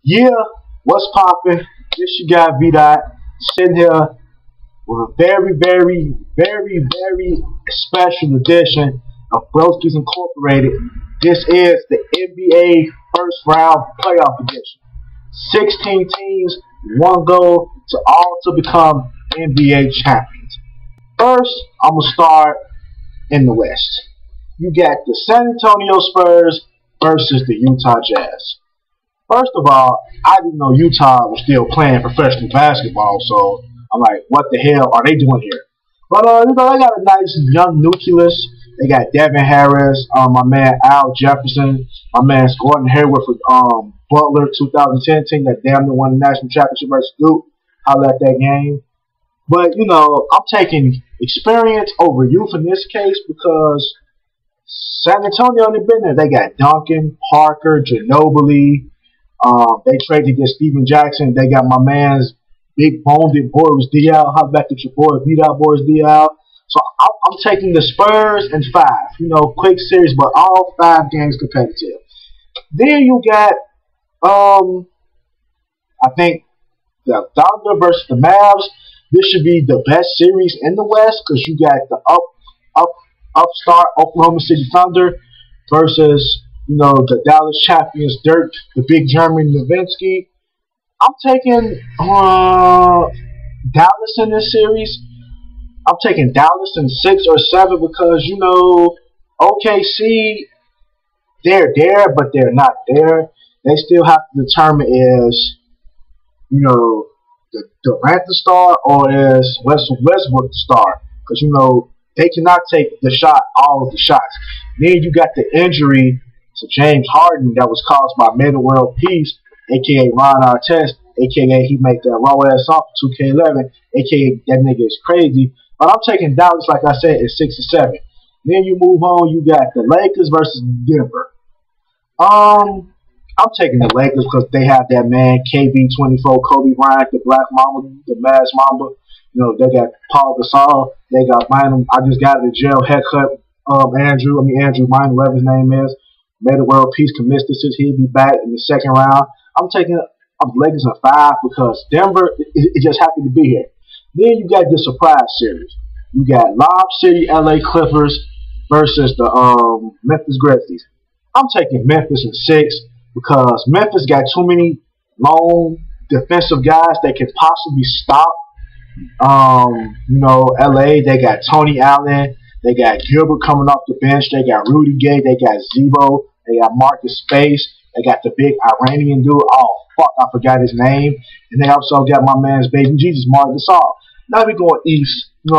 Yeah, what's poppin'? This your guy V-Dot sitting here with a very special edition of Broskis Incorporated. This is the NBA first round playoff edition. 16 teams, one goal to all to become NBA champions. First, I'm going to start in the West. You got the San Antonio Spurs versus the Utah Jazz. First of all, I didn't know Utah was still playing professional basketball, so I'm like, what the hell are they doing here? But they got a nice young nucleus. They got Devin Harris, my man Al Jefferson, my man Gordon Hayward for Butler 2010 team that damn near won the national championship versus Duke. I let that game. But I'm taking experience over youth in this case because San Antonio, they've been there. They got Duncan, Parker, Ginobili. They traded to get Steven Jackson. They got my man's big boned Boris Diaw. How back at your boy, beat out Boris Diaw. So I'm taking the Spurs in 5. Quick series, but all 5 games competitive. Then you got, I think, the Thunder versus the Mavs. This should be the best series in the West because you got the upstart Oklahoma City Thunder versus the Dallas champions, Dirk, the big German Nowitzki. I'm taking Dallas in this series. I'm taking Dallas in 6 or 7 because, OKC, they're there, but they're not there. They still have to determine is, the Durant the star or is Westbrook the star. Because, they cannot take the shot, all of the shots. Then you got the injury to James Harden that was caused by Meta World Peace, a.k.a. Ron Artest, a.k.a. he make that raw ass song for 2K11, a.k.a. that nigga is crazy. But I'm taking Dallas, like I said, at 6 or 7. Then you move on, you got the Lakers versus Denver. I'm taking the Lakers because they have that man, KB24, Kobe Bryant, the Black Mamba, the Mass Mamba. They got Paul Gasol. They got Bynum. I just got a jail haircut. Andrew Bynum, whatever his name is. Made the world peace. Commits this. He'll be back in the second round. I'm taking the Lakers in 5 because Denver is just happy to be here. Then you got the surprise series. You got Lob City LA Clippers versus the Memphis Grizzlies. I'm taking Memphis in 6 because Memphis got too many lone defensive guys that can possibly stop. LA, they got Tony Allen, they got Gilbert coming off the bench, they got Rudy Gay, they got Zebo, they got Marcus Space, they got the big Iranian dude, oh fuck, I forgot his name, and they also got my man's baby Jesus, Mark Gasol. Now we going east, to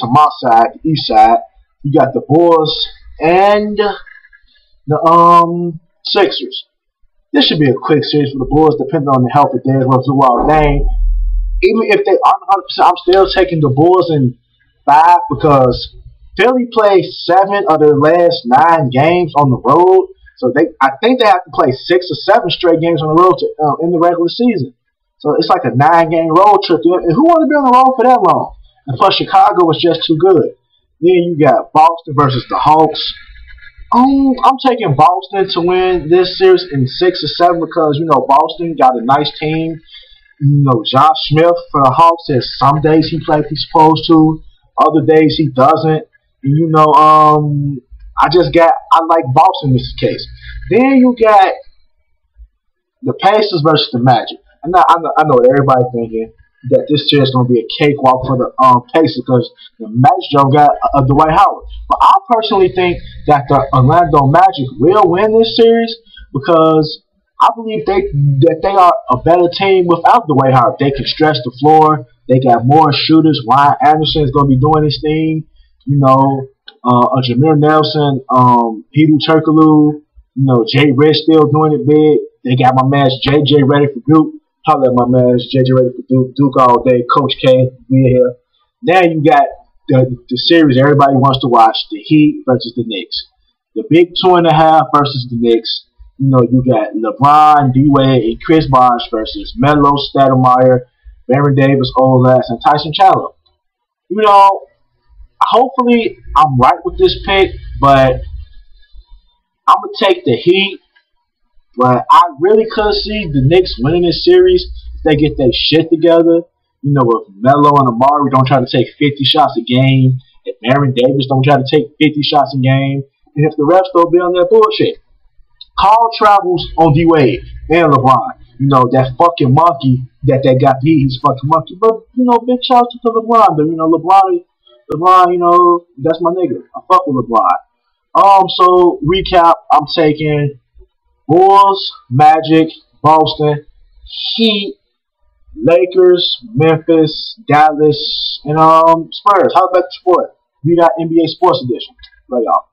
my side, the east side, you got the Bulls and the Sixers. This should be a quick series for the Bulls, depending on the health of Derrick Rose throughout game. Even if they aren't 100%, I'm still taking the Bulls in 5 because Philly played 7 of their last 9 games on the road. So I think they have to play 6 or 7 straight games on the road in the regular season. So it's like a 9-game road trip. And who want to be on the road for that long? And plus, Chicago was just too good. Then you got Boston versus the Hawks. I'm taking Boston to win this series in 6 or 7 because, Boston got a nice team. Josh Smith for the Hawks says some days he plays he's supposed to, other days he doesn't. And, I like Boston in this case. Then you got the Pacers versus the Magic. I know what everybody's thinking that this series is going to be a cakewalk for the Pacers because the Magic don't got Dwight Howard. But I personally think that the Orlando Magic will win this series because I believe that they are a better team without Dwight Howard. They can stretch the floor. They got more shooters. Ryan Anderson is going to be doing his thing. Jameer Nelson, Hedo Turkoglu, Jay Rich still doing it big. They got my man JJ ready for Duke. Holla at my man JJ ready for Duke. Duke all day. Coach K, we here. Now you got the series everybody wants to watch: the Heat versus the Knicks. The big 2.5 versus the Knicks. You got LeBron, D-Wade, and Chris Bosh versus Melo, Stoudemire, Baron Davis, Olas, and Tyson Chandler. Hopefully I'm right with this pick, but I'm going to take the Heat But I really could see the Knicks winning this series if they get their shit together. You know, if Melo and Amari don't try to take 50 shots a game, if Aaron Davis don't try to take 50 shots a game, and if the refs don't be on that bullshit. Call travels on D-Wade and LeBron. You know, that fucking monkey that got beat, he's fucking monkey. But, you know, big shout out to LeBron. But, you know, LeBron, you know, that's my nigga. I fuck with LeBron. So, recap, I'm taking Bulls, Magic, Boston, Heat, Lakers, Memphis, Dallas, and Spurs. How about the sport? We got NBA Sports Edition. Love y'all.